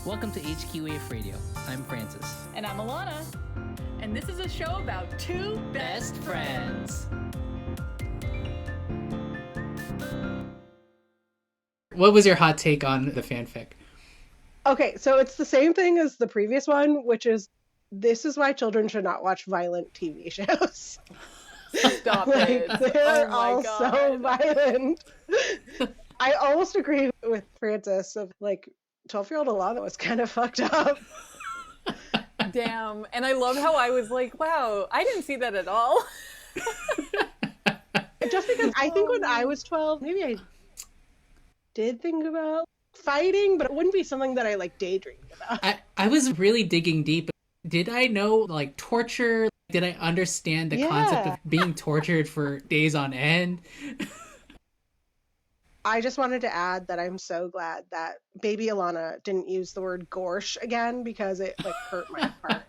Welcome to HQAF Radio. I'm Francis. And I'm Alana. And this is a show about two best friends. What was your hot take on the fanfic? Okay, so it's the same thing as the previous one, which is this is why children should not watch violent TV shows. Stop it. They're Oh all my God. so violent. I almost agree with Francis of 12-year-old Alana was kind of fucked up. Damn. And I love how I was like, wow, I didn't see that at all. Just because I think when I was 12, maybe I did think about fighting, but it wouldn't be something that I daydreamed about. I was really digging deep. Did I know torture? Did I understand the concept of being tortured for days on end? I just wanted to add that I'm so glad that baby Alana didn't use the word gorsh again, because it hurt my heart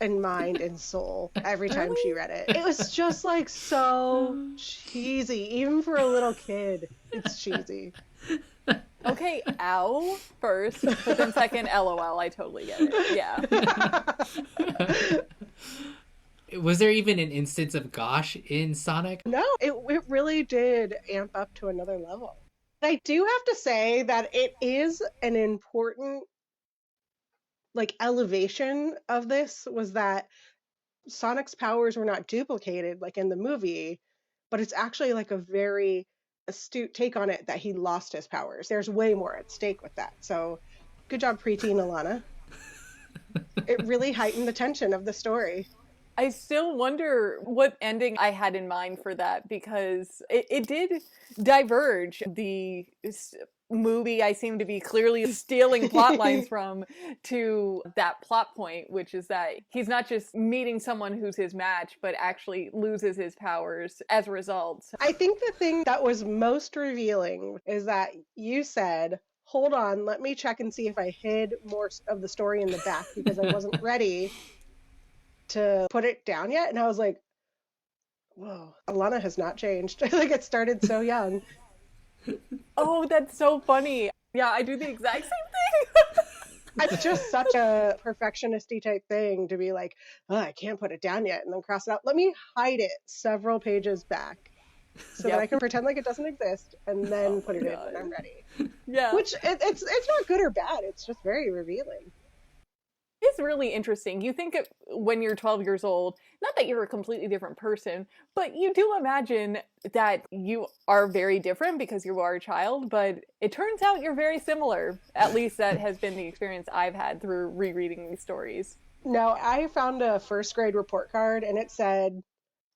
and mind and soul every time she read it. It was just so cheesy, even for a little kid. It's cheesy. Okay, ow first, but then second, LOL. I totally get it. Yeah. Was there even an instance of gosh in Sonic? No, it really did amp up to another level. I do have to say that it is an important elevation of this was that Sonic's powers were not duplicated in the movie, but it's actually a very astute take on it that he lost his powers. There's way more at stake with that. So good job, preteen Alana. It really heightened the tension of the story. I still wonder what ending I had in mind for that, because it did diverge. The movie I seem to be clearly stealing plot lines from to that plot point, which is that he's not just meeting someone who's his match, but actually loses his powers as a result. I think the thing that was most revealing is that you said, hold on, let me check and see if I hid more of the story in the back, because I wasn't ready to put it down yet. And I was like, whoa, Alana has not changed. It started so young. Oh, that's so funny. Yeah, I do the exact same thing. It's just such a perfectionist-y type thing to be like, oh, I can't put it down yet, and then cross it out. Let me hide it several pages back so that I can pretend like it doesn't exist, and then put it in when I'm ready. Yeah. Which, it's not good or bad. It's just very revealing. It's really interesting. You think when you're 12 years old, not that you're a completely different person, but you do imagine that you are very different because you are a child, but it turns out you're very similar. At least that has been the experience I've had through rereading these stories. No, I found a first grade report card and it said,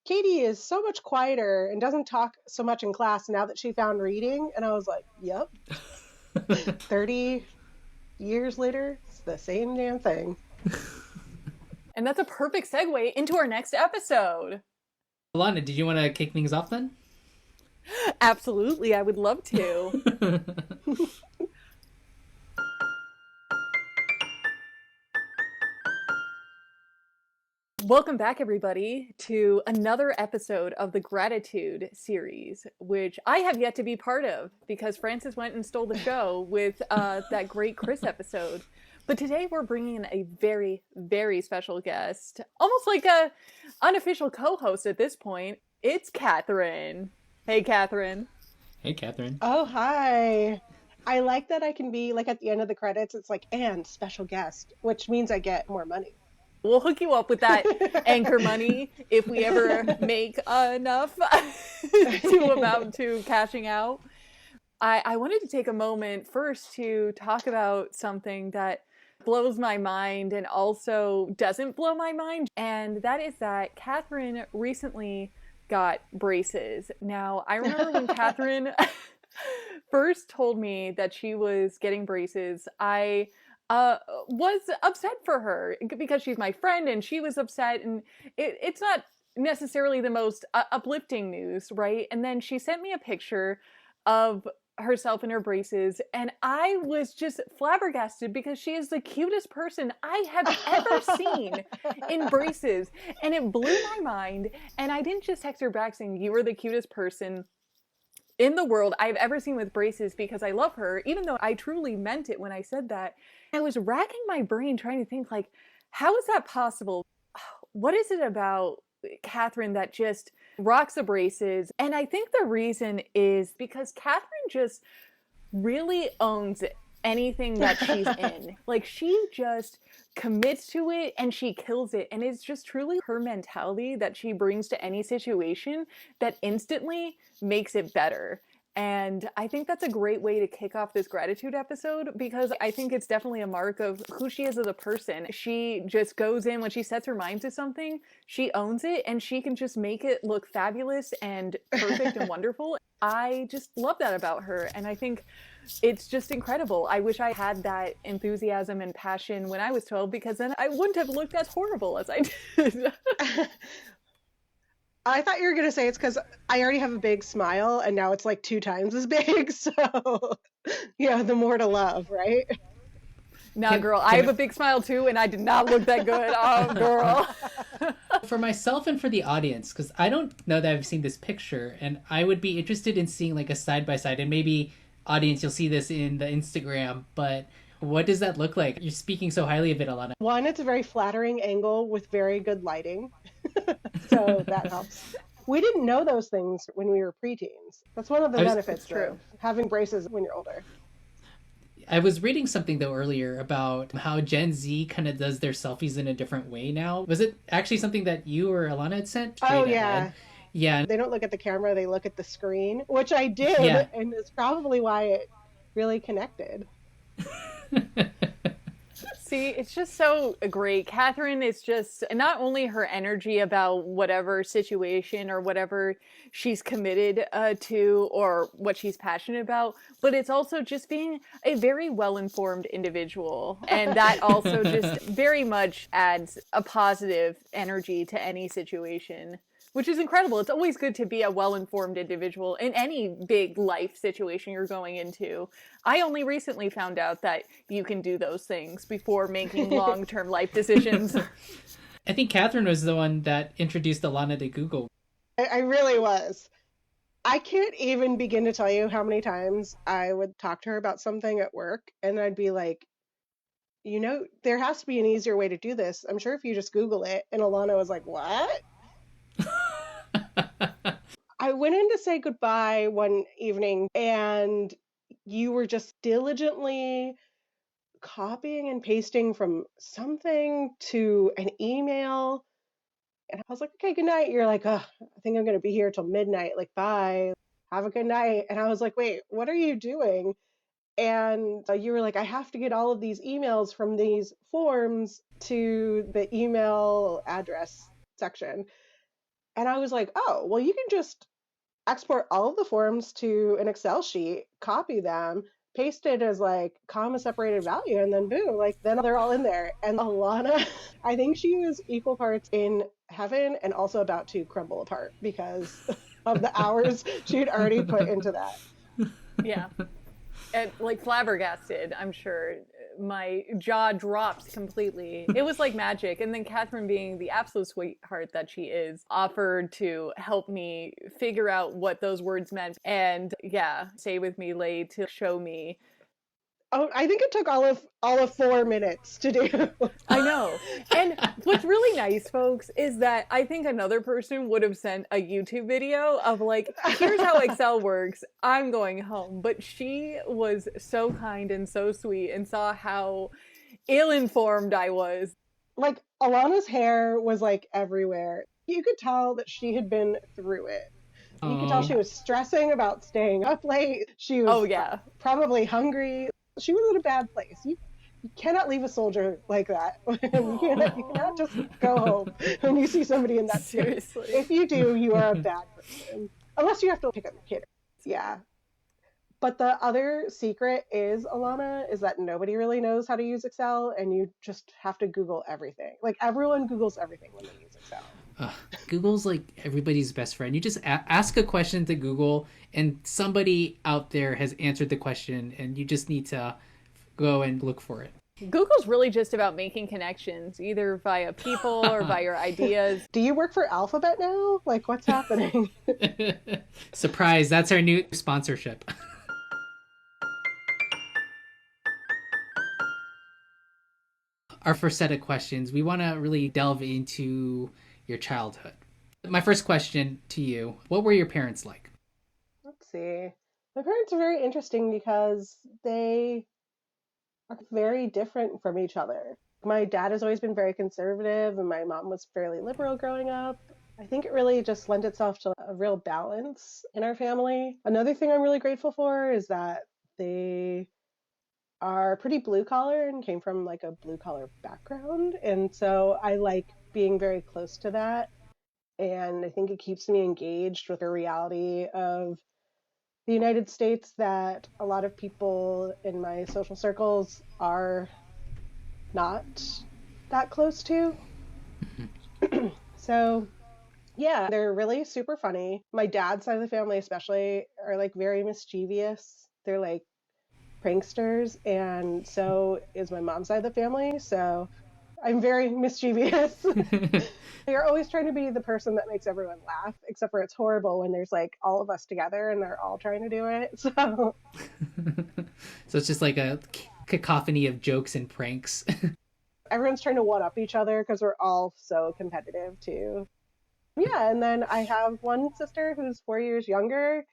Katie is so much quieter and doesn't talk so much in class now that she found reading. And I was like, yep. 30 years later, it's the same damn thing. And that's a perfect segue into our next episode. Alana, did you want to kick things off then? Absolutely, I would love to. Welcome back, everybody, to another episode of the Gratitude series, which I have yet to be part of because Francis went and stole the show with that great Chris episode. But today we're bringing in a very, very special guest, almost like a unofficial co-host at this point. It's Katharine. Hey, Katharine. Hey, Katharine. Oh, hi. I like that I can be at the end of the credits, it's and special guest, which means I get more money. We'll hook you up with that anchor money if we ever make enough to amount to cashing out. I wanted to take a moment first to talk about something that blows my mind and also doesn't blow my mind. And that is that Katharine recently got braces. Now, I remember when Katharine first told me that she was getting braces, I was upset for her because she's my friend and she was upset, and it's not necessarily the most uplifting news, right? And then she sent me a picture of herself in her braces, and I was just flabbergasted because she is the cutest person I have ever seen in braces, and it blew my mind. And I didn't just text her back saying, you are the cutest person in the world I've ever seen with braces, because I love her, even though I truly meant it when I said that. I was racking my brain trying to think, like, how is that possible? What is it about Katharine that just rocks the braces? And I think the reason is because Katharine just really owns anything that she's in. Like, she just commits to it and she kills it. And it's just truly her mentality that she brings to any situation that instantly makes it better. And I think that's a great way to kick off this gratitude episode, because I think it's definitely a mark of who she is as a person. She just goes in, when she sets her mind to something, she owns it, and she can just make it look fabulous and perfect and wonderful. I just love that about her. And I think it's just incredible. I wish I had that enthusiasm and passion when I was 12, because then I wouldn't have looked as horrible as I did. I thought you were going to say it's because I already have a big smile and now it's like 2 times as big. So, yeah, the more to love, right? Nah, girl, I have a big smile too, and I did not look that good. Oh, girl. For myself and for the audience, because I don't know that I've seen this picture, and I would be interested in seeing like a side-by-side, and maybe audience, you'll see this in the Instagram, but what does that look like? You're speaking so highly of it, Alana. One, it's a very flattering angle with very good lighting. So that helps. We didn't know those things when we were preteens. That's one of the benefits of having braces when you're older. I was reading something though earlier about how Gen Z kind of does their selfies in a different way now. Was it actually something that you or Alana had sent? Oh, yeah. Ahead? Yeah. They don't look at the camera, they look at the screen, which I did, and it's probably why it really connected. See, it's just so great. Katharine is just not only her energy about whatever situation or whatever she's committed to or what she's passionate about, but it's also just being a very well-informed individual. And that also just very much adds a positive energy to any situation, which is incredible. It's always good to be a well-informed individual in any big life situation you're going into. I only recently found out that you can do those things before making long-term life decisions. I think Katharine was the one that introduced Alana to Google. I really was. I can't even begin to tell you how many times I would talk to her about something at work, and I'd be like, you know, there has to be an easier way to do this. I'm sure if you just Google it. And Alana was like, what? I went in to say goodbye one evening, and you were just diligently copying and pasting from something to an email. And I was like, okay, good night. You're like, oh, I think I'm going to be here till midnight. Like, bye. Have a good night. And I was like, wait, what are you doing? And you were like, I have to get all of these emails from these forms to the email address section. And I was like, oh, well, you can just export all of the forms to an Excel sheet, copy them, paste it as like comma separated value, and then boom, like then they're all in there. And Alana, I think she was equal parts in heaven and also about to crumble apart because of the hours she'd already put into that. Yeah. And like flabbergasted, I'm sure. My jaw dropped completely. It was like magic. And then Katharine, being the absolute sweetheart that she is, offered to help me figure out what those words meant. And yeah, stay with me late to show me. Oh, I think it took all of 4 minutes to do. I know. And what's really nice, folks, is that I think another person would have sent a YouTube video of like, here's how Excel works. I'm going home. But she was so kind and so sweet and saw how ill-informed I was. Like, Alana's hair was like everywhere. You could tell that she had been through it. You could tell she was stressing about staying up late. She was probably hungry. She was in a bad place. You cannot leave a soldier like that. You cannot just go home when you see somebody in that state. Seriously. If you do, you are a bad person. Unless you have to pick up your kid. Yeah. But the other secret is, Alana, is that nobody really knows how to use Excel, and you just have to Google everything. Like, everyone Googles everything when they use Excel. Google's like everybody's best friend. You just ask a question to Google, and somebody out there has answered the question, and you just need to go and look for it. Google's really just about making connections, either via people or via ideas. Do you work for Alphabet now? Like, what's happening? Surprise, that's our new sponsorship. Our first set of questions, we want to really delve into your childhood. My first question to you, what were your parents like? Let's see. My parents are very interesting because they are very different from each other. My dad has always been very conservative, and my mom was fairly liberal growing up. I think it really just lent itself to a real balance in our family. Another thing I'm really grateful for is that they are pretty blue collar and came from like a blue collar background. And so I like being very close to that. And I think it keeps me engaged with the reality of the United States that a lot of people in my social circles are not that close to. So, yeah, they're really super funny. My dad's side of the family, especially, are like very mischievous. They're like pranksters, and so is my mom's side of the family. So, I'm very mischievous. They're always trying to be the person that makes everyone laugh, except for it's horrible when there's like all of us together and they're all trying to do it. So, So it's just like a cacophony of jokes and pranks. everyone's trying to one up each other because we're all so competitive too. Yeah, and then I have one sister who's 4 years younger,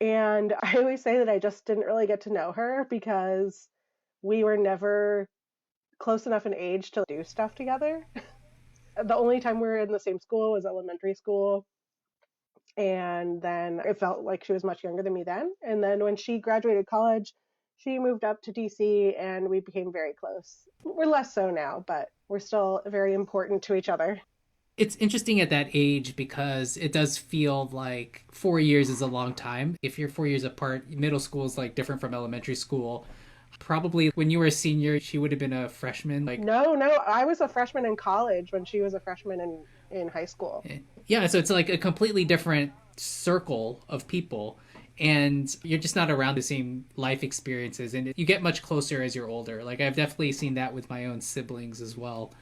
and I always say that I just didn't really get to know her because we were never close enough in age to do stuff together. The only time we were in the same school was elementary school, and then it felt like she was much younger than me then. And then when she graduated college, she moved up to DC and we became very close. We're less so now, but we're still very important to each other. It's interesting at that age because it does feel like 4 years is a long time. If you're 4 years apart, middle school is like different from elementary school. Probably when you were a senior, she would have been a freshman. Like, No, I was a freshman in college when she was a freshman in high school. yeah, so it's like a completely different circle of people. And you're just not around the same life experiences. And you get much closer as you're older. Like, I've definitely seen that with my own siblings as well.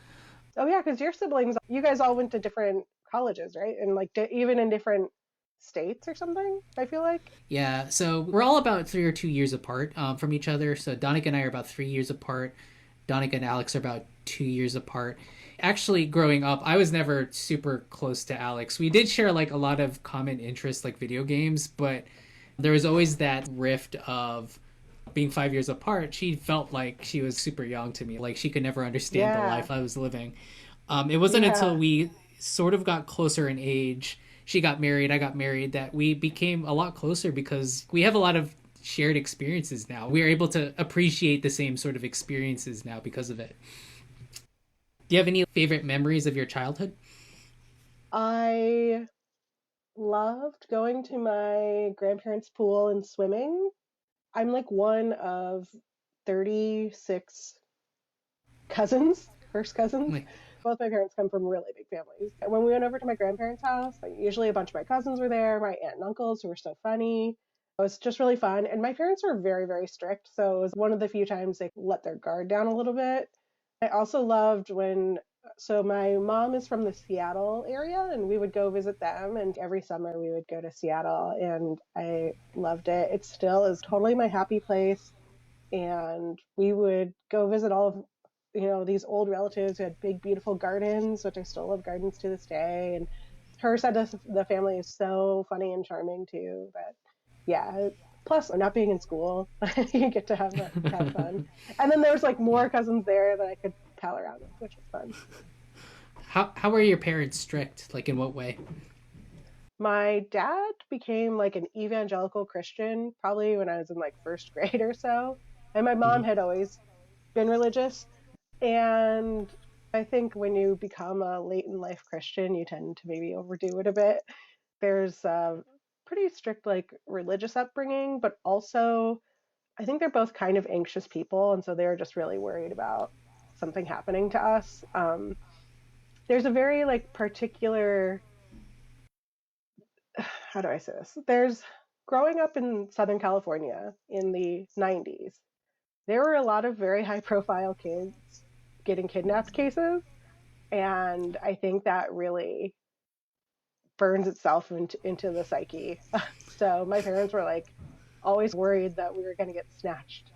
Oh yeah, because your siblings, you guys all went to different colleges, right? And like even in different states or something, I feel like. Yeah, so we're all about 3 or 2 years apart from each other. So Donica and I are about 3 years apart. Donica and Alex are about 2 years apart. Actually, growing up, I was never super close to Alex. We did share like a lot of common interests, like video games, but there was always that rift of being 5 years apart. She felt like she was super young to me, like she could never understand the Yeah. life I was living. It wasn't until Yeah. we sort of got closer in age, she got married, I got married, that we became a lot closer because we have a lot of shared experiences now. We are able to appreciate the same sort of experiences now because of it. Do you have any favorite memories of your childhood? I loved going to my grandparents' pool and swimming. I'm like one of 36 cousins, first cousins. Like, Both my parents come from really big families. And when we went over to my grandparents' house, like usually a bunch of my cousins were there, my aunt and uncles who were so funny. It was just really fun. And my parents were very, very strict. So it was one of the few times they let their guard down a little bit. I also loved when, so my mom is from the Seattle area and we would go visit them. And every summer we would go to Seattle and I loved it. It still is totally my happy place. And we would go visit all of these old relatives who had big beautiful gardens, which I still love gardens to this day. And her side of the family is so funny and charming too. But yeah, plus not being in school, you get to have fun. And then there's like more cousins there that I could pal around with, which was fun. how were your parents strict? Like, in what way? My dad became like an evangelical Christian probably when I was in like first grade or so, and my mom Mhm. had always been religious. And I think when you become a late in life Christian, you tend to maybe overdo it a bit. There's a pretty strict like religious upbringing, but also I think they're both kind of anxious people, and so they're just really worried about something happening to us. There's a very like particular, how do I say this? There's growing up in Southern California in the 90s. there were a lot of very high profile kids getting kidnapped cases. And I think that really burns itself into the psyche. So my parents were like always worried that we were going to get snatched.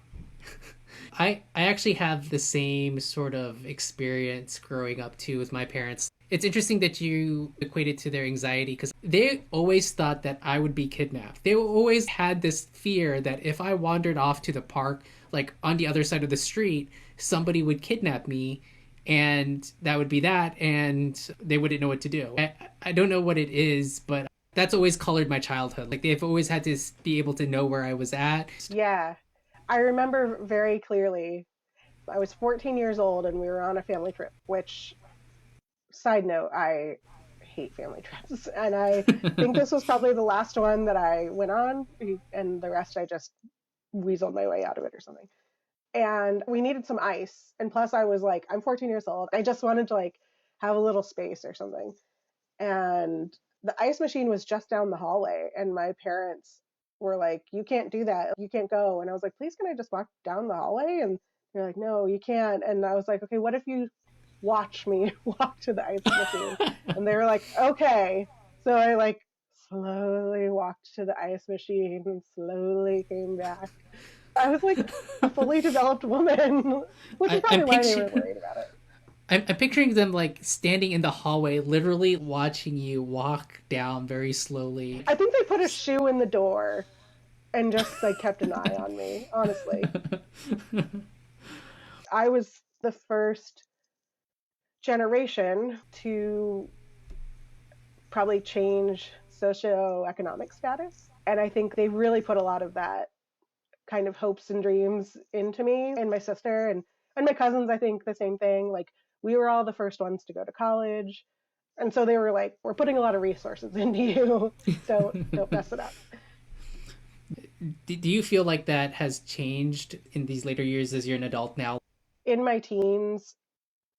I actually have the same sort of experience growing up too with my parents. It's interesting that you equate it to their anxiety because they always thought that I would be kidnapped. They always had this fear that if I wandered off to the park, like on the other side of the street, somebody would kidnap me and that would be that and they wouldn't know what to do. I don't know what it is, but that's always colored my childhood. Like they've always had to be able to know where I was at. Yeah. I remember very clearly. I was 14 years old and we were on a family trip, which, side note, I hate family trips. And I think this was probably the last one that I went on, and the rest I just weaseled my way out of it or something. And we needed some ice. And plus, I was like, I'm 14 years old. I just wanted to like have a little space or something. And the ice machine was just down the hallway. And my parents were like, you can't do that. You can't go. And I was like, please, can I just walk down the hallway? And they're like, no, you can't. And I was like, okay, what if you watch me walk to the ice machine? And they were like, okay. So I like slowly walked to the ice machine and slowly came back. I was like a fully developed woman, which is probably why they were worried about it. I'm picturing them like standing in the hallway, literally watching you walk down very slowly. I think they put a shoe in the door and just like kept an eye on me, honestly. I was the first generation to probably change socioeconomic status. And I think they really put a lot of that kind of hopes and dreams into me and my sister and my cousins. I think the same thing. Like we were all the first ones to go to college. And so they were like, we're putting a lot of resources into you. Don't mess it up. Do you feel like that has changed in these later years as you're an adult now? In my teens,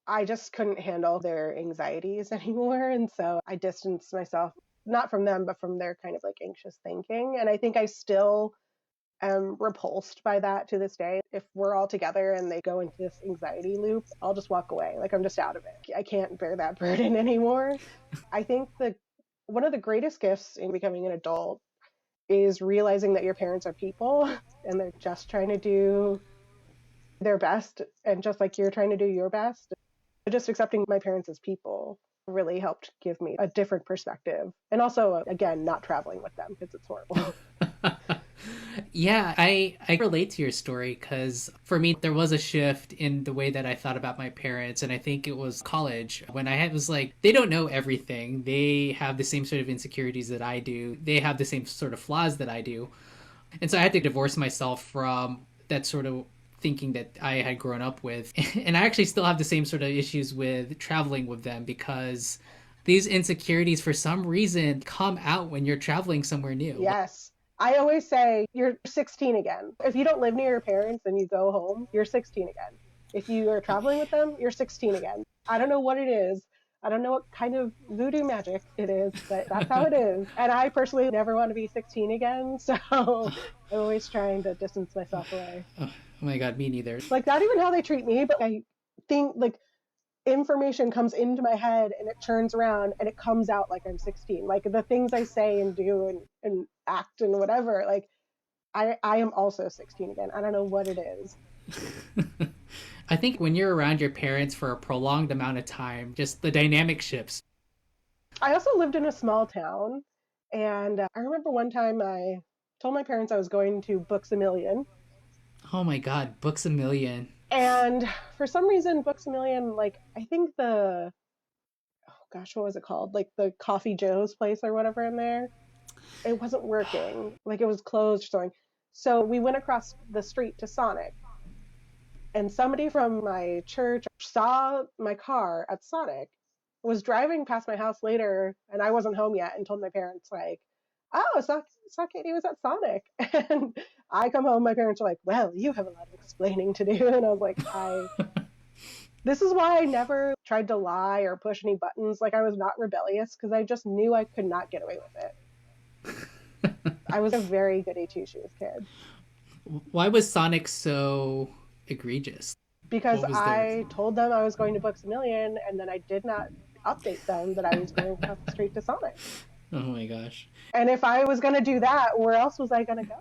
I just couldn't handle their anxieties anymore. And so I distanced myself, not from them, but from their kind of like anxious thinking. And I think I still am repulsed by that to this day. If we're all together and they go into this anxiety loop, I'll just walk away. Like I'm just out of it. I can't bear that burden anymore. I think that one of the greatest gifts in becoming an adult is realizing that your parents are people and they're just trying to do their best. And just like you're trying to do your best, just accepting my parents as people really helped give me a different perspective. And also, again, not traveling with them because it's horrible. Yeah, I relate to your story because for me, there was a shift in the way that I thought about my parents. And I think it was college when was like, they don't know everything. They have the same sort of insecurities that I do. They have the same sort of flaws that I do. And so I had to divorce myself from that sort of thinking that I had grown up with. And I actually still have the same sort of issues with traveling with them because these insecurities, for some reason, come out when you're traveling somewhere new. Yes. I always say you're 16 again. If you don't live near your parents and you go home, you're 16 again. If you are traveling with them, you're 16 again. I don't know what it is. I don't know what kind of voodoo magic it is, but that's how it is. And I personally never want to be 16 again. So I'm always trying to distance myself away. Oh my God, me neither. Like, not even how they treat me, but I think like information comes into my head and it turns around and it comes out like I'm 16. Like the things I say and do and act and whatever, like I am also 16 again. I don't know what it is. I think when you're around your parents for a prolonged amount of time, just the dynamic shifts. I also lived in a small town, and I remember one time I told my parents I was going to Books a Million. Oh my God, Books a Million. And for some reason, Books a Million, like I think oh gosh, what was it called? Like the Coffee Joe's place or whatever in there. It wasn't working. Like it was closed or something. So we went across the street to Sonic. And somebody from my church saw my car at Sonic, was driving past my house later, and I wasn't home yet, and told my parents, like, oh, saw Katie was at Sonic. And I come home, my parents are like, well, you have a lot of explaining to do. And I was like, this is why I never tried to lie or push any buttons. Like I was not rebellious because I just knew I could not get away with it. I was a very goody two-shoes kid. Why was Sonic so egregious? because What was their... I told them I was going to Books a Million, and then I did not update them that I was going straight to Sonic. Oh my gosh. And if I was going to do that, where else was I going to go?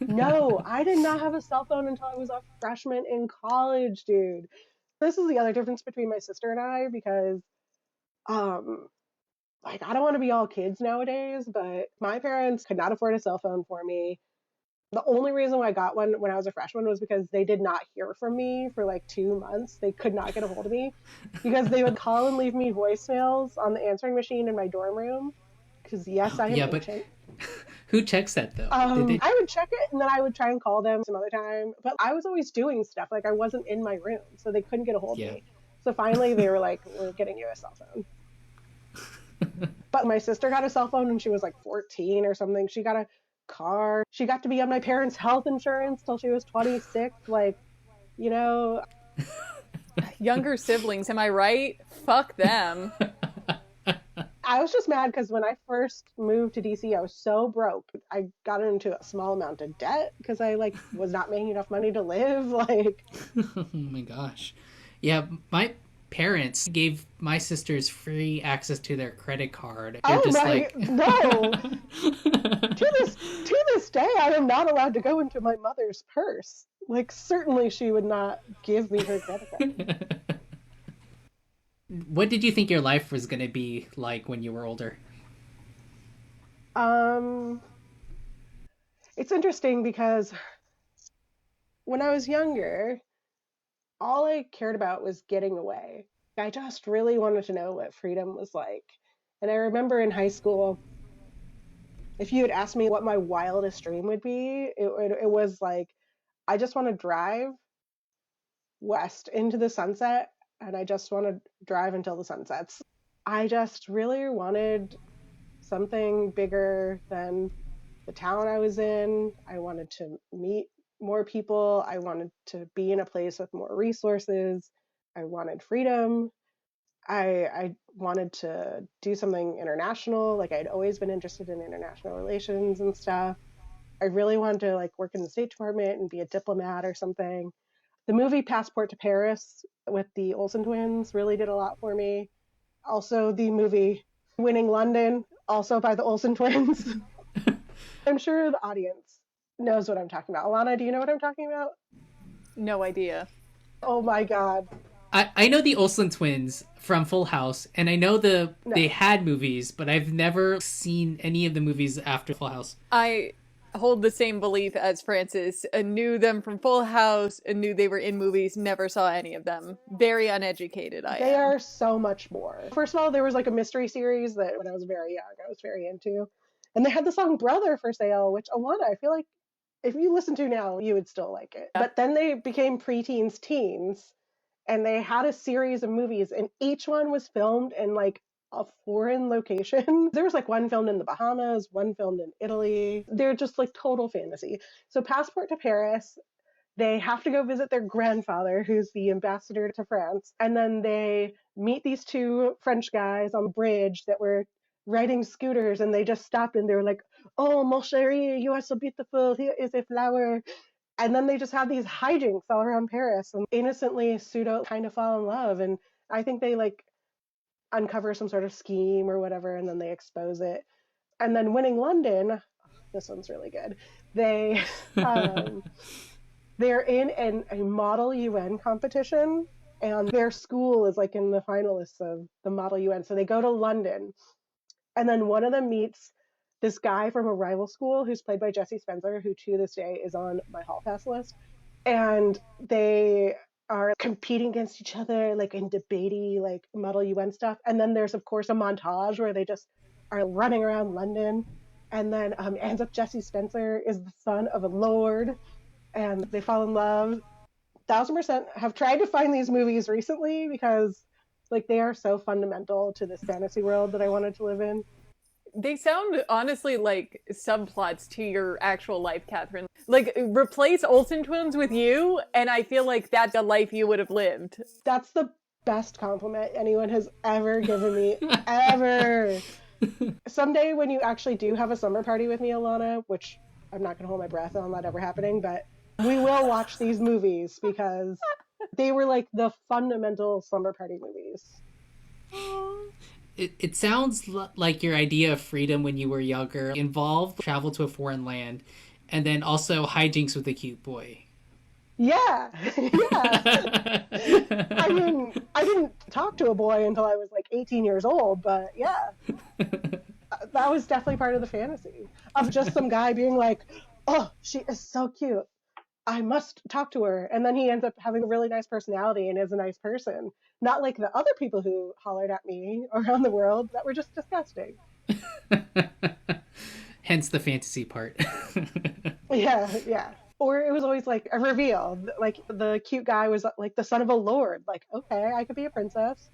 No, I did not have a cell phone until I was a freshman in college, dude. This is the other difference between my sister and I, because um like, I don't want to be all kids nowadays, but my parents could not afford a cell phone for me. The only reason why I got one when I was a freshman was because they did not hear from me for like 2 months. They could not get a hold of me because they would call and leave me voicemails on the answering machine in my dorm room. Because yes, I am Yeah, but ancient. who checks that though? Did they... I would check it and then I would try and call them some other time. But I was always doing stuff. Like, I wasn't in my room, so they couldn't get a hold of Yeah. me. So finally they were like, we're getting you a cell phone. But my sister got a cell phone when she was like 14 or something. She got a car. She got to be on my parents' health insurance till she was 26. Like, you know. Younger siblings, am I right? Fuck them. I was just mad because when I first moved to DC, I was so broke. I got into a small amount of debt because I like was not making enough money to live. Like, Oh my gosh. Yeah, my parents gave my sisters free access to their credit card. They're just like... no. To this day, I am not allowed to go into my mother's purse. Like, certainly she would not give me her credit card. What did you think your life was going to be like when you were older? It's interesting because when I was younger, all I cared about was getting away. I just really wanted to know what freedom was like. And I remember in high school, if you had asked me what my wildest dream would be, it was like, I just want to drive west into the sunset, and I just want to drive until the sun sets. I just really wanted something bigger than the town I was in. I wanted to meet more people. I wanted to be in a place with more resources. I wanted freedom. I wanted to do something international. Like, I'd always been interested in international relations and stuff. I really wanted to like work in the State Department and be a diplomat or something. The movie Passport to Paris with the Olsen twins really did a lot for me. Also, the movie Winning London, also by the Olsen twins. I'm sure the audience knows what I'm talking about. Alana, do you know what I'm talking about? No idea. Oh my God. I know the Olsen twins from Full House, and I know they had movies, but I've never seen any of the movies after Full House. I hold the same belief as Francis. I knew them from Full House, and knew they were in movies, never saw any of them. Very uneducated I am. They are so much more. First of all, there was like a mystery series that when I was very young, I was very into. And they had the song Brother for sale, which, Alana, I feel like if you listen to now, you would still like it. Yeah. But then they became preteens teens, and they had a series of movies, and each one was filmed in like a foreign location. There was like one filmed in the Bahamas, one filmed in Italy. They're just like total fantasy. So Passport to Paris, they have to go visit their grandfather, who's the ambassador to France. And then they meet these two French guys on the bridge that were riding scooters, and they just stopped and they were like, "Oh, mon chéri, you are so beautiful. Here is a flower." And then they just have these hijinks all around Paris and innocently pseudo kind of fall in love. And I think they like uncover some sort of scheme or whatever, and then they expose it. And then Winning London, this one's really good. They're in a Model UN competition, and their school is like in the finalists of the Model UN. So they go to London, and then one of them meets this guy from a rival school who's played by Jesse Spencer, who to this day is on my hall pass list. And they are competing against each other, like in debatey, like Model UN stuff. And then there's, of course, a montage where they just are running around London. And then ends up Jesse Spencer is the son of a lord, and they fall in love. 1000% have tried to find these movies recently because like they are so fundamental to this fantasy world that I wanted to live in. They sound honestly like subplots to your actual life, Katharine. Like, replace Olsen twins with you, and I feel like that's a life you would have lived. That's the best compliment anyone has ever given me, ever. Someday when you actually do have a summer party with me, Alana, which I'm not going to hold my breath on that ever happening, but We will watch these movies because they were like the fundamental slumber party movies. It sounds like your idea of freedom when you were younger involved travel to a foreign land and then also hijinks with a cute boy. Yeah, yeah. I mean, I didn't talk to a boy until I was like 18 years old, but yeah, that was definitely part of the fantasy of just some guy being like, oh, she is so cute. I must talk to her. And then he ends up having a really nice personality and is a nice person. Not like the other people who hollered at me around the world that were just disgusting. Hence the fantasy part. Yeah, yeah. Or it was always like a reveal. Like the cute guy was like the son of a lord. Like, okay, I could be a princess.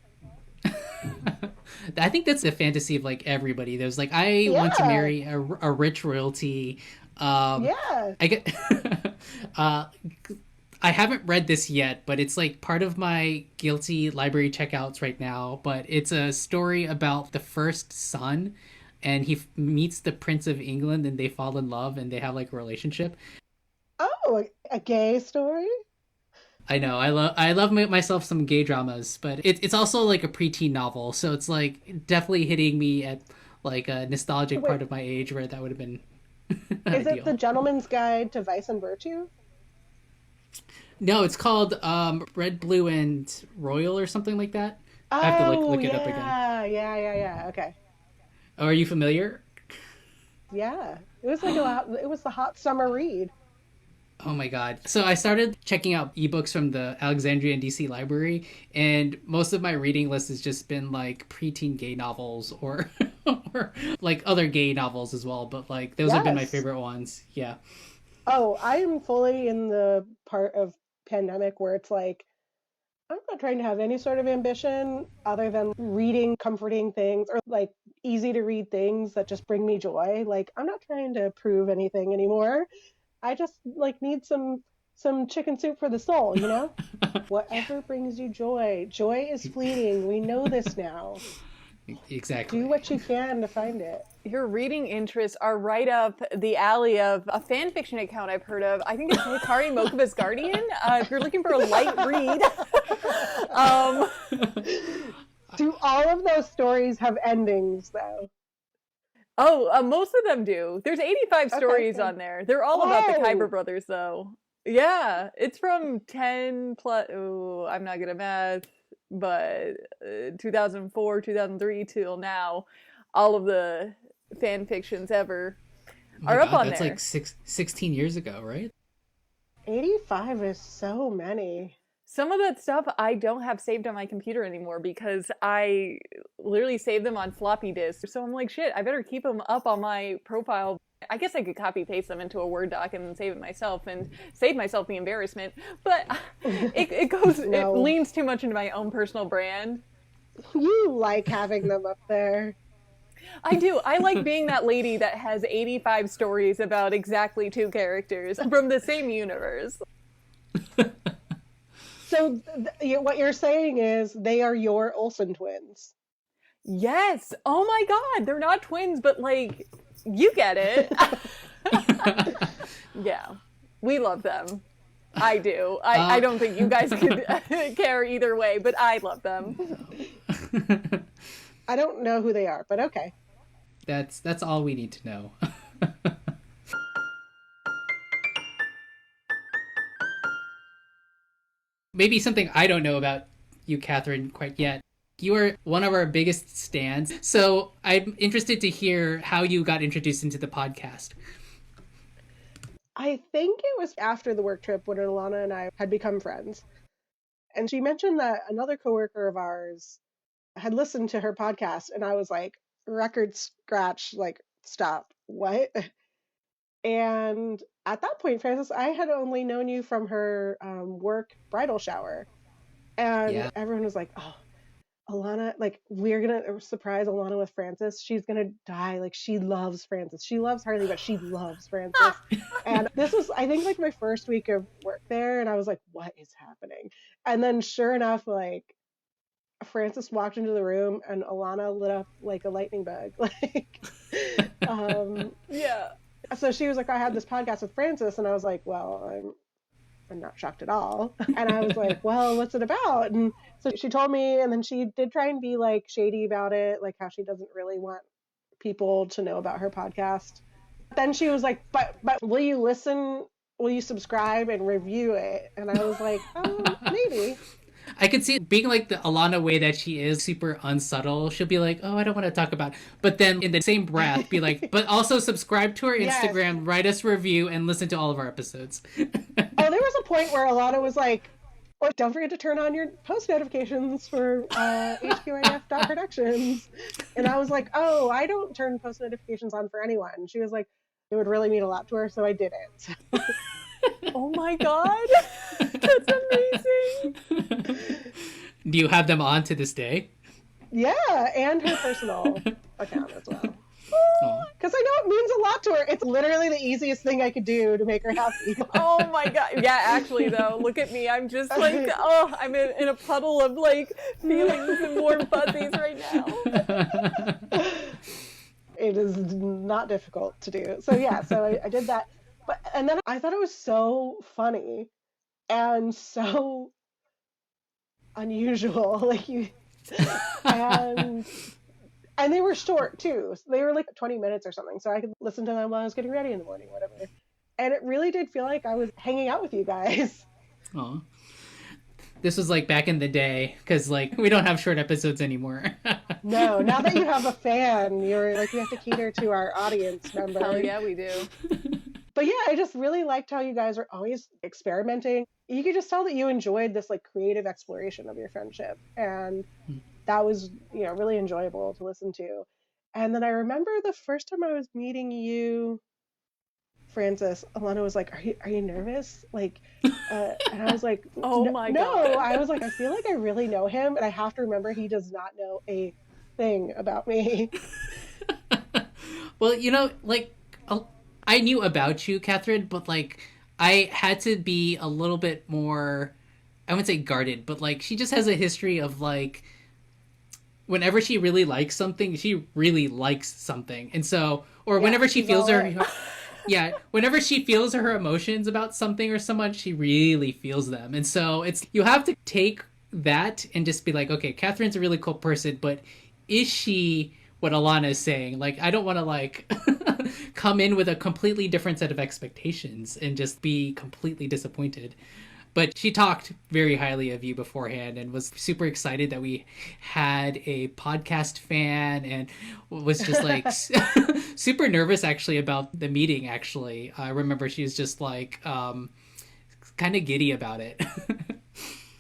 I think that's the fantasy of like everybody. There's like, I want to Yeah, marry a rich royalty. yeah. I get. I haven't read this yet, but it's like part of my guilty library checkouts right now. But it's a story about the first son, and he meets the Prince of England, and they fall in love, and they have like a relationship. Oh, a gay story? I know I love myself some gay dramas, but it's also like a preteen novel, so it's like definitely hitting me at like a nostalgic Wait, part of my age where that would have been is it The ideal. Gentleman's Guide to Vice and Virtue? No, it's called Red, Blue, and Royal or something like that. I have to Oh, look it up again. yeah. Okay. Oh, are you familiar? Yeah. It was like it was the hot summer read. Oh my god. So I started checking out ebooks from the Alexandria and DC library, and most of my reading list has just been like preteen gay novels or or like other gay novels as well, but like those have been my Yes. favorite ones. Yeah. Oh, I am fully in the part of pandemic where it's like, I'm not trying to have any sort of ambition other than reading comforting things or like easy to read things that just bring me joy. Like, I'm not trying to prove anything anymore. I just like need some chicken soup for the soul, you know? Yeah. Whatever brings you joy. Joy is fleeting. We know this now. Do Exactly. what you can to find it. Your reading interests are right up the alley of a fan fiction account I've heard of. I think it's Hikari Mokuba's Guardian. If you're looking for a light read, um, Do all of those stories have endings though? most of them do. There's 85 Okay, stories good. on there. They're all about the Kyber Whoa! brothers, though. Yeah, it's from 10 plus. Oh, I'm not good at math, but 2004, 2003 till now, all of the fan fictions ever Oh my are up god, on that's like there. 16 years ago, right? 85 is so many. Some of that stuff I don't have saved on my computer anymore because I literally saved them on floppy disks. So I'm like, shit, I better keep them up on my profile. I guess I could copy paste them into a Word doc and then save it myself and save myself the embarrassment. But it No. leans too much into my own personal brand. You like having them up there. I do. I like being that lady that has 85 stories about exactly two characters from the same universe. So what you're saying is they are your Olsen twins. Yes. Oh my God. They're not twins, but like, you get it. Yeah. We love them. I do. I uh, don't think you guys could care either way, but I love them. I don't know who they are, but okay. that's all we need to know. Maybe something I don't know about you, Catherine, quite yet. You are one of our biggest stands, so I'm interested to hear how you got introduced into the podcast. I think it was after the work trip when Alana and I had become friends. And she mentioned that another coworker of ours had listened to her podcast, and I was like, record scratch, like, stop, what? And at that point, Francis, I had only known you from her work bridal shower. And Yeah. everyone was like, oh, Alana, like, we're gonna surprise Alana with Francis. She's gonna die. Like, she loves Francis. She loves Harley, but she loves Francis. And this was, I think, like my first week of work there. And I was like, what is happening? And then, sure enough, like, Francis walked into the room and Alana lit up like a lightning bug. Like, um, Yeah. so she was like, I had this podcast with Francis. And I was like, well, I'm not shocked at all. And I was like, well, what's it about? And so she told me, and then she did try and be like shady about it, like how she doesn't really want people to know about her podcast. Then she was like, but will you listen? Will you subscribe and review it? And I was like, maybe. I could see it being like the Alana way that she is, super unsubtle. She'll be like, oh, I don't want to talk about it. But then in the same breath, be like, but also subscribe to our Instagram, yes, write us a review, and listen to all of our episodes. Oh, there was a point where Alana was like, oh, don't forget to turn on your post notifications for HQAF Productions. And I was like, oh, I don't turn post notifications on for anyone. She was like, it would really mean a lot to her, so I did it. Oh my god, that's amazing. Do you have them on to this day? Yeah, and her personal account as well. Because I know it means a lot to her. It's literally the easiest thing I could do to make her happy. Oh my god. Yeah, actually though, look at me. I'm just like, oh, I'm in a puddle of like feelings and warm fuzzies right now. It is not difficult to do. So yeah, so I did that. And then I thought it was so funny and so unusual. Like and they were short too. So they were like 20 minutes or something. So I could listen to them while I was getting ready in the morning, whatever. And it really did feel like I was hanging out with you guys. Aw. This was like back in the day, because like we don't have short episodes anymore. No, now that you have a fan, you're like, you have to cater to our audience members. Hell yeah, we do. But yeah, I just really liked how you guys are always experimenting. You could just tell that you enjoyed this like creative exploration of your friendship. And that was, really enjoyable to listen to. And then I remember the first time I was meeting you, Francis, Alana was like, are you nervous? Like, and I was like, oh my God. No, I was like, I feel like I really know him. And I have to remember he does not know a thing about me. Well, like, I knew about you, Katharine, but like I had to be a little bit more, I wouldn't say guarded, but like she just has a history of like whenever she really likes something, she really likes something. And so, or whenever she feels whenever she feels her emotions about something or someone, she really feels them. And so you have to take that and just be like, okay, Katharine's a really cool person, but is she what Alana is saying? Like, I don't want to like come in with a completely different set of expectations and just be completely disappointed. But she talked very highly of you beforehand and was super excited that we had a podcast fan, and was just like super nervous actually about the meeting. Actually, I remember she was just like kind of giddy about it.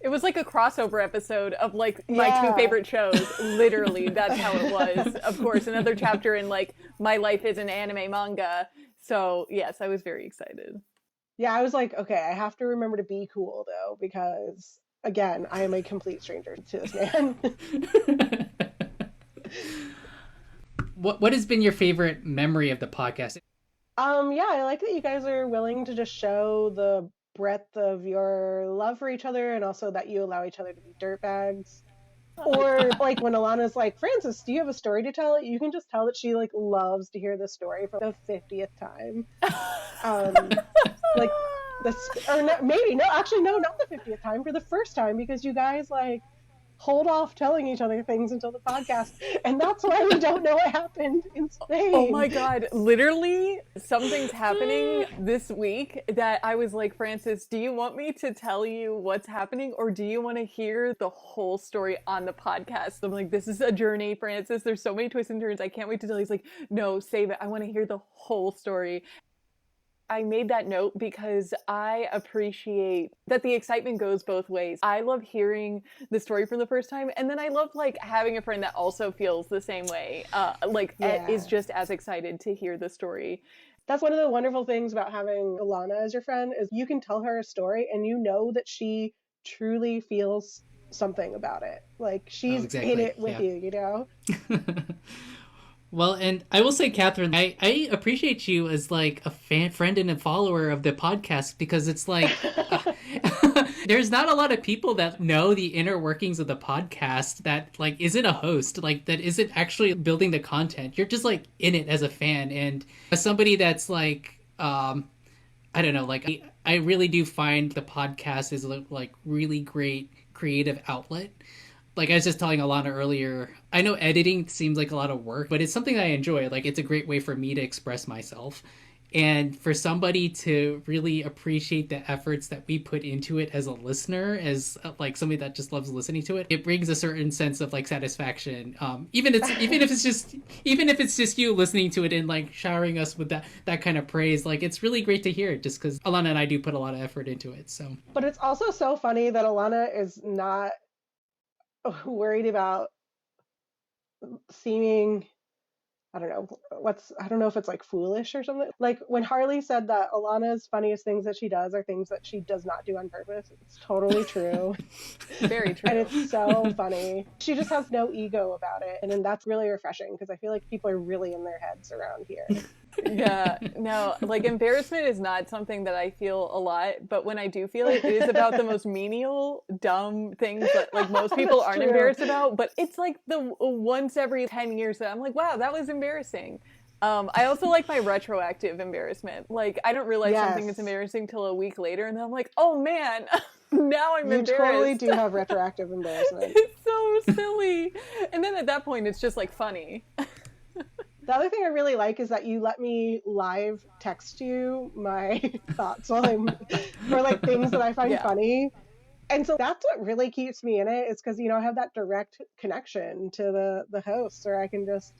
It was like a crossover episode of like my two favorite shows. Literally, that's how it was. Of course, another chapter in like my life is an anime manga. So yes, I was very excited. Yeah, I was like, okay, I have to remember to be cool though, because again, I am a complete stranger to this man. What has been your favorite memory of the podcast? Yeah, I like that you guys are willing to just show the breadth of your love for each other, and also that you allow each other to be dirtbags. Or like when Alana's like, Francis, do you have a story to tell? You can just tell that she like loves to hear the story for the 50th time. Like this, or no, maybe no, actually no, not the 50th time, for the first time, because you guys like hold off telling each other things until the podcast, and that's why we don't know what happened in Spain. Oh my God, literally something's happening this week that I was like, Francis, do you want me to tell you what's happening, or do you want to hear the whole story on the podcast? I'm like, this is a journey, Francis, there's so many twists and turns, I can't wait to tell you. He's like, no, save it, I want to hear the whole story. I made that note because I appreciate that the excitement goes both ways. I love hearing the story for the first time, and then I love like having a friend that also feels the same way, is just as excited to hear the story. That's one of the wonderful things about having Alana as your friend, is you can tell her a story and you know that she truly feels something about it. Like she's in it with you, you know? Well, and I will say, Katharine, I appreciate you as like a friend and a follower of the podcast, because it's like there's not a lot of people that know the inner workings of the podcast that like isn't a host, like that isn't actually building the content. You're just like in it as a fan, and as somebody that's like I don't know, like I really do find the podcast is like really great creative outlet. Like I was just telling Alana earlier, I know editing seems like a lot of work, but it's something that I enjoy. Like it's a great way for me to express myself. And for somebody to really appreciate the efforts that we put into it as a listener, as like somebody that just loves listening to it, it brings a certain sense of like satisfaction. Even if it's just you listening to it and like showering us with that kind of praise, like it's really great to hear it. Just because Alana and I do put a lot of effort into it. So, But it's also so funny that Alana is not worried about seeming, I don't know if it's like foolish or something. Like when Harley said that Alana's funniest things that she does are things that she does not do on purpose. It's totally true. Very true. And it's so funny. She just has no ego about it. And then that's really refreshing because I feel like people are really in their heads around here. Yeah, no, like embarrassment is not something that I feel a lot, but when I do feel it, it is about the most menial, dumb things that like most people aren't embarrassed about, but it's like the once every 10 years that I'm like, wow, that was embarrassing. I also like my retroactive embarrassment. Like I don't realize something is embarrassing till a week later, and then I'm like, oh man, now I'm embarrassed. You totally do have retroactive embarrassment. It's so silly. And then at that point, it's just like funny. The other thing I really like is that you let me live text you my thoughts while for like things that I find funny. And so that's what really keeps me in it. It's because, I have that direct connection to the host, or I can just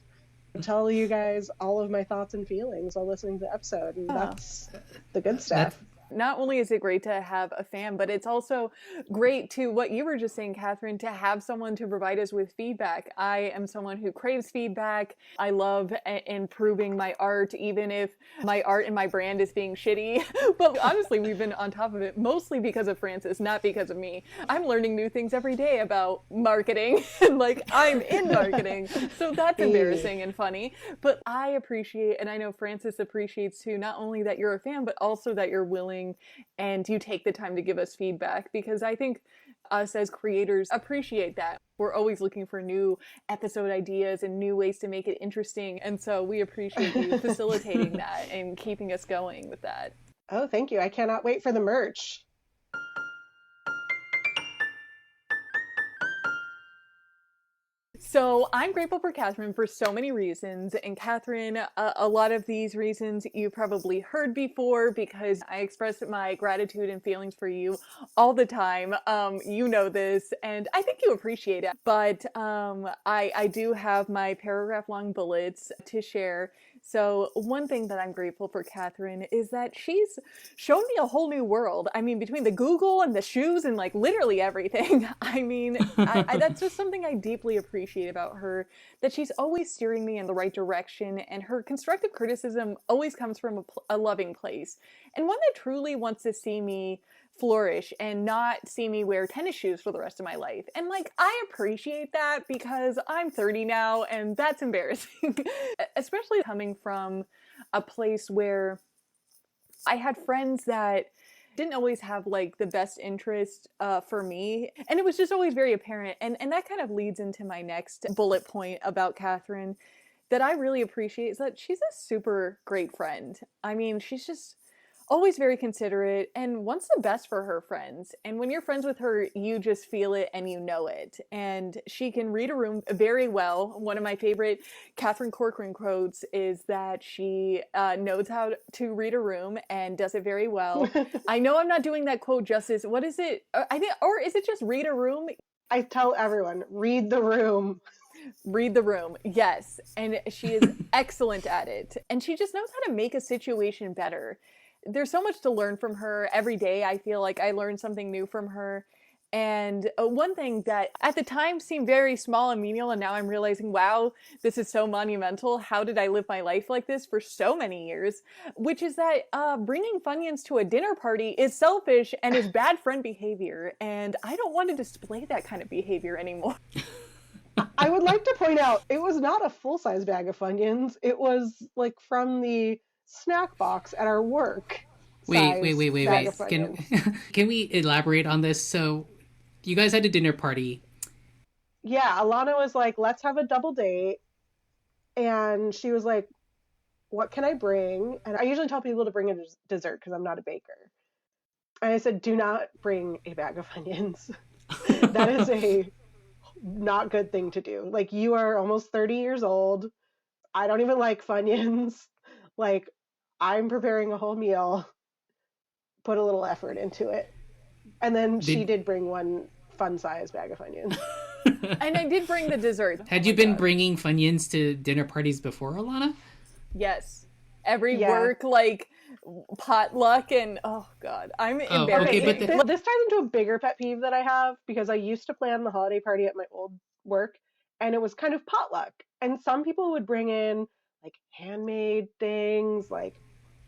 tell you guys all of my thoughts and feelings while listening to the episode. And that's the good stuff. Not only is it great to have a fan, but it's also great to what you were just saying, Katharine, to have someone to provide us with feedback. I am someone who craves feedback. I love improving my art, even if my art and my brand is being shitty. But honestly, we've been on top of it mostly because of Francis, not because of me. I'm learning new things every day about marketing. Like I'm in marketing. So that's embarrassing and funny. But I appreciate, and I know Francis appreciates too, not only that you're a fan, but also that you're willing and you take the time to give us feedback, because I think us as creators appreciate that. We're always looking for new episode ideas and new ways to make it interesting, and so we appreciate you facilitating that and keeping us going with that. Oh, thank you. I cannot wait for the merch. So I'm grateful for Katharine for so many reasons. And Katharine, a lot of these reasons you probably heard before because I express my gratitude and feelings for you all the time. You know this, and I think you appreciate it. But I do have my paragraph long bullets to share. So one thing that I'm grateful for Katharine is that she's shown me a whole new world. I mean, between the Google and the shoes and like literally everything. I mean, that's just something I deeply appreciate about her, that she's always steering me in the right direction, and her constructive criticism always comes from a loving place, and one that truly wants to see me flourish and not see me wear tennis shoes for the rest of my life. And like, I appreciate that because I'm 30 now and that's embarrassing, especially coming from a place where I had friends that didn't always have like the best interest for me, and it was just always very apparent, and that kind of leads into my next bullet point about Katharine that I really appreciate, is that she's a super great friend. I mean, she's just always very considerate and wants the best for her friends. And when you're friends with her, you just feel it and you know it. And she can read a room very well. One of my favorite Catherine Corcoran quotes is that she knows how to read a room and does it very well. I know I'm not doing that quote justice. What is it? I think, or is it just read a room? I tell everyone, read the room. Read the room. Yes. And she is excellent at it. And she just knows how to make a situation better. There's so much to learn from her. Every day I feel like I learn something new from her. And one thing that at the time seemed very small and menial, and now I'm realizing, wow, this is so monumental. How did I live my life like this for so many years? Which is that bringing Funyuns to a dinner party is selfish and is bad friend behavior. And I don't want to display that kind of behavior anymore. I would like to point out, it was not a full-size bag of Funyuns. It was like from the snack box at our work. Wait. Can we elaborate on this? So you guys had a dinner party. Yeah, Alana was like, let's have a double date. And she was like, what can I bring? And I usually tell people to bring a dessert because I'm not a baker. And I said, do not bring a bag of Funyuns. That is a not good thing to do. Like, you are almost 30 years old. I don't even like Funyuns. Like, I'm preparing a whole meal. Put a little effort into it. And then she did bring one fun-sized bag of Funyuns. And I did bring the dessert. Had you been bringing Funyuns to dinner parties before, Alana? Yes. Every work, like, potluck, and oh god, I'm embarrassed. Okay, but this ties into a bigger pet peeve that I have, because I used to plan the holiday party at my old work, and it was kind of potluck. And some people would bring in like handmade things, like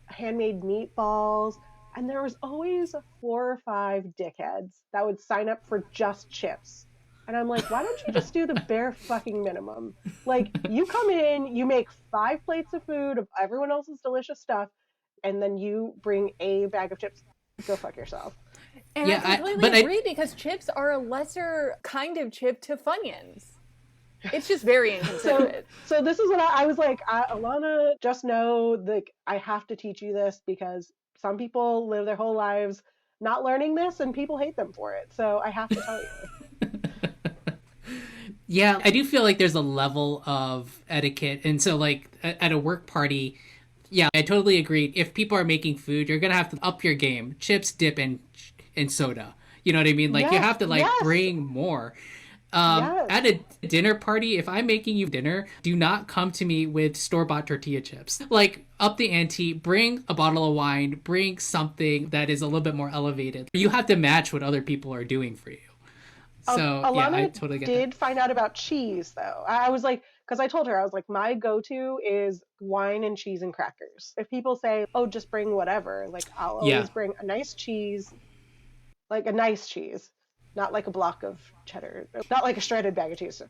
handmade meatballs, and there was always 4 or 5 dickheads that would sign up for just chips. And I'm like, why don't you just do the bare fucking minimum? Like, you come in, you make 5 plates of food of everyone else's delicious stuff, and then you bring a bag of chips. Go fuck yourself. And yeah, I completely agree, because chips are a lesser kind of chip to Funyuns. It's just very inconsiderate. So this is what I was like, Alana, just know, like, I have to teach you this, because some people live their whole lives not learning this, and people hate them for it. So I have to tell you. Yeah, I do feel like there's a level of etiquette. And so, like, at a work party, yeah, I totally agree. If people are making food, you're going to have to up your game. Chips, dip, and soda. You know what I mean? Like, you have to, like, bring more. At a dinner party, if I'm making you dinner, do not come to me with store-bought tortilla chips. Like, up the ante, bring a bottle of wine, bring something that is a little bit more elevated. You have to match what other people are doing for you. So, Alana I totally get that. find out about cheese, though. I was like, because I told her, I was like, my go-to is wine and cheese and crackers. If people say, oh, just bring whatever, like, I'll always bring a nice cheese, like a nice cheese, not like a block of cheddar, not like a shredded bag of cheese,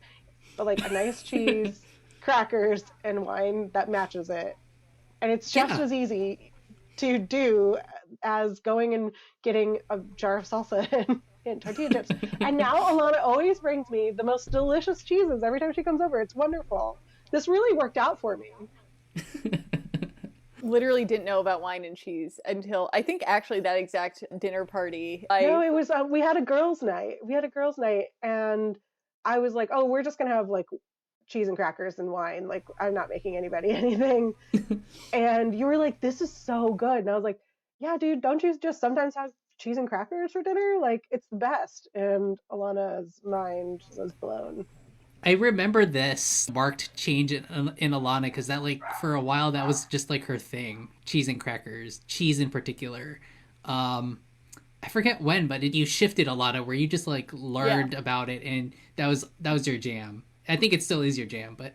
but like a nice cheese, crackers, and wine that matches it. And it's just as easy to do as going and getting a jar of salsa and tortilla chips. And now Alana always brings me the most delicious cheeses every time she comes over. It's wonderful. This really worked out for me. Literally didn't know about wine and cheese until I think actually that exact dinner party. No, it was we had a girls' night. And I was like, oh, we're just gonna have like cheese and crackers and wine. Like, I'm not making anybody anything. And you were like, this is so good. And I was like, yeah, dude, don't you just sometimes have cheese and crackers for dinner? Like, it's the best. And Alana's mind was blown. I remember this marked change in Alana, because that, like, for a while that was just like her thing. Cheese and crackers, cheese in particular. I forget when, but you shifted Alana, where you just like learned about it, and that was your jam. I think it still is your jam, but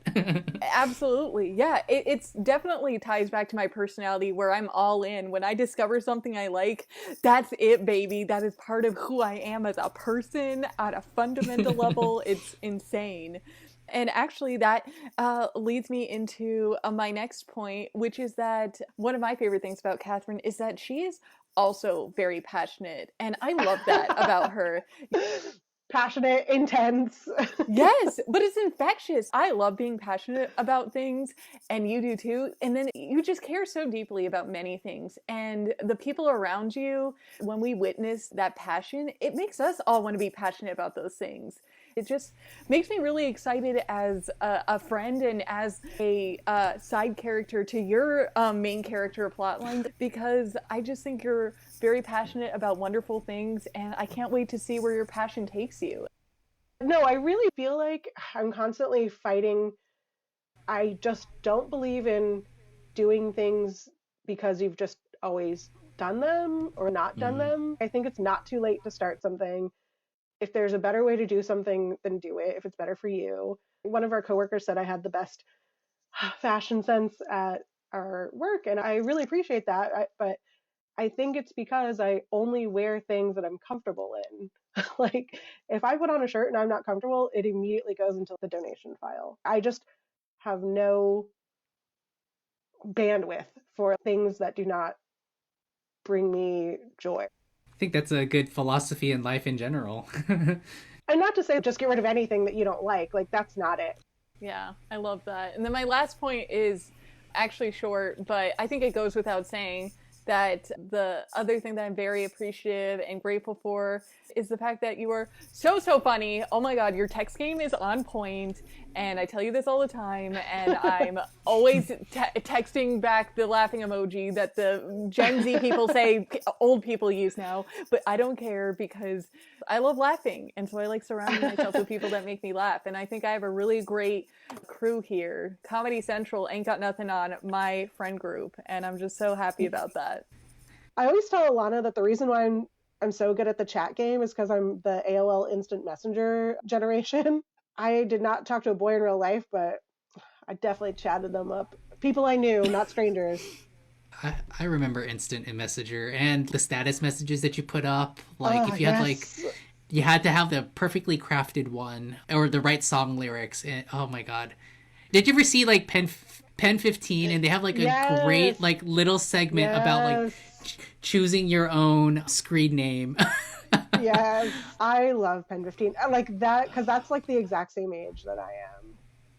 absolutely, yeah. It's definitely ties back to my personality, where I'm all in. When I discover something I like, that's it, baby. That is part of who I am as a person at a fundamental level. It's insane. And actually that leads me into my next point, which is that one of my favorite things about Katharine is that she is also very passionate. And I love that about her. Passionate, intense. Yes, but it's infectious. I love being passionate about things, and you do too. And then you just care so deeply about many things. And the people around you, when we witness that passion, it makes us all want to be passionate about those things. It just makes me really excited as a friend and as a side character to your main character plotline, because I just think you're very passionate about wonderful things, and I can't wait to see where your passion takes you. No, I really feel like I'm constantly fighting. I just don't believe in doing things because you've just always done them or not done them. I think it's not too late to start something. If there's a better way to do something, then do it if it's better for you. One of our coworkers said I had the best fashion sense at our work, and I really appreciate that. But I think it's because I only wear things that I'm comfortable in. Like, if I put on a shirt and I'm not comfortable, it immediately goes into the donation file. I just have no bandwidth for things that do not bring me joy. I think that's a good philosophy in life in general. And not to say just get rid of anything that you don't like. Like, that's not it. Yeah, I love that. And then my last point is actually short, but I think it goes without saying that the other thing that I'm very appreciative and grateful for is the fact that you are so funny. Oh my god, your text game is on point, and I tell you this all the time, and I'm always texting back the laughing emoji that the Gen Z people say old people use now, but I don't care because I love laughing, and so I like surrounding myself with people that make me laugh, and I think I have a really great crew here. Comedy Central ain't got nothing on my friend group, and I'm just so happy about that. I always tell Alana that the reason why I'm so good at the chat game is because I'm the AOL Instant Messenger generation. I did not talk to a boy in real life, but I definitely chatted them up. People I knew, not strangers. I remember Instant and Messenger and the status messages that you put up. Like, if you had, like, you had to have the perfectly crafted one or the right song lyrics. And, oh my god. Did you ever see, like, Pen 15? And they have, like, a great, like, little segment about, like, choosing your own screen name. Yes, I love Pen 15. Like that, because that's like the exact same age that I am.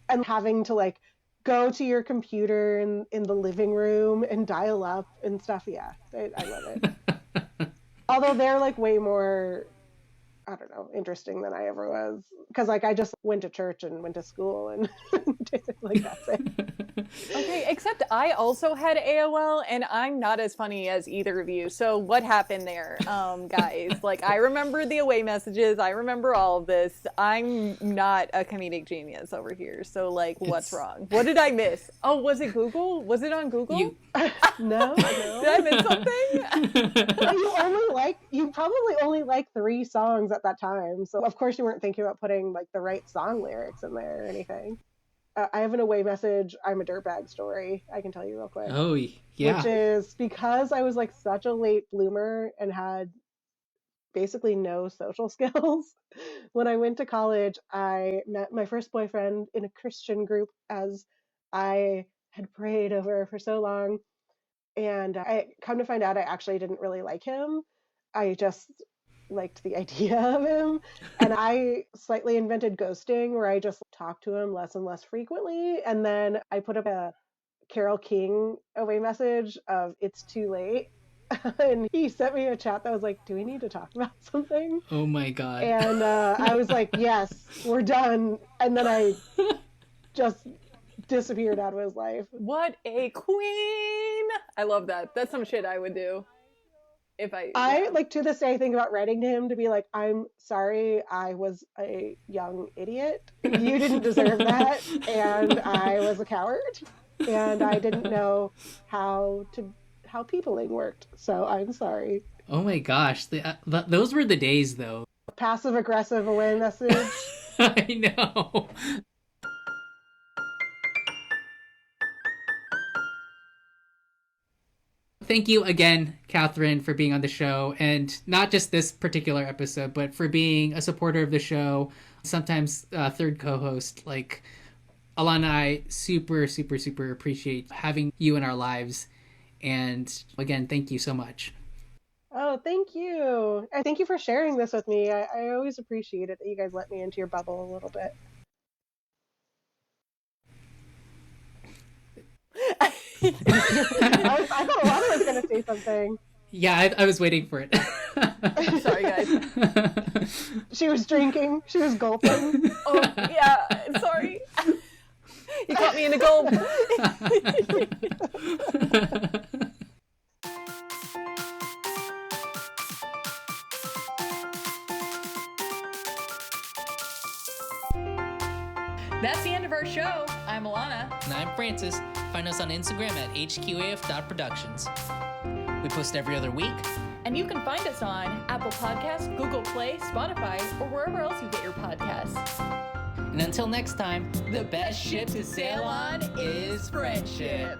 And having to like go to your computer in the living room and dial up and stuff. Yeah, I love it. Although they're like way more, I don't know, interesting than I ever was. Because like I just went to church and went to school and like that's it. Okay, except I also had AOL, and I'm not as funny as either of you. So what happened there, guys? Like, I remember the away messages. I remember all of this. I'm not a comedic genius over here. So, like, what's wrong? What did I miss? Oh, was it Google? Was it on Google? No. Did I miss something? Well, you probably only like 3 songs at that time. So, of course, you weren't thinking about putting, like, the right song lyrics in there or anything. I have an away message, I'm a dirtbag story, I can tell you real quick. Oh, yeah. Which is because I was like such a late bloomer and had basically no social skills. When I went to college, I met my first boyfriend in a Christian group as I had prayed over for so long. And I come to find out I actually didn't really like him. I just liked the idea of him, and I slightly invented ghosting where I just talked to him less and less frequently, and then I put up a Carole King away message of it's too late. And he sent me a chat that was like, do we need to talk about something? Oh my god. And I was like, yes, we're done. And then I just disappeared out of his life. What a queen! I love that. That's some shit I would do. If I like to this day think about writing to him to be like, I'm sorry, I was a young idiot. You didn't deserve that, and I was a coward, and I didn't know how peopling worked. So I'm sorry. Oh my gosh, those were the days, though. Passive aggressive away message. I know. Thank you again, Katharine, for being on the show, and not just this particular episode, but for being a supporter of the show, sometimes third co-host. Like, Alana and I super appreciate having you in our lives, and again, thank you so much. Oh, thank you. And thank you for sharing this with me. I always appreciate it that you guys let me into your bubble a little bit. I thought Alana was going to say something. Yeah, I was waiting for it. Sorry, guys. She was drinking. She was gulping. Oh, yeah. Sorry. You caught me in a gulp. That's the end of our show. I'm Alana. And I'm Francis. Find us on Instagram at HQAF.productions. We post every other week. And you can find us on Apple Podcasts, Google Play, Spotify, or wherever else you get your podcasts. And until next time, the best ship to sail on is friendship.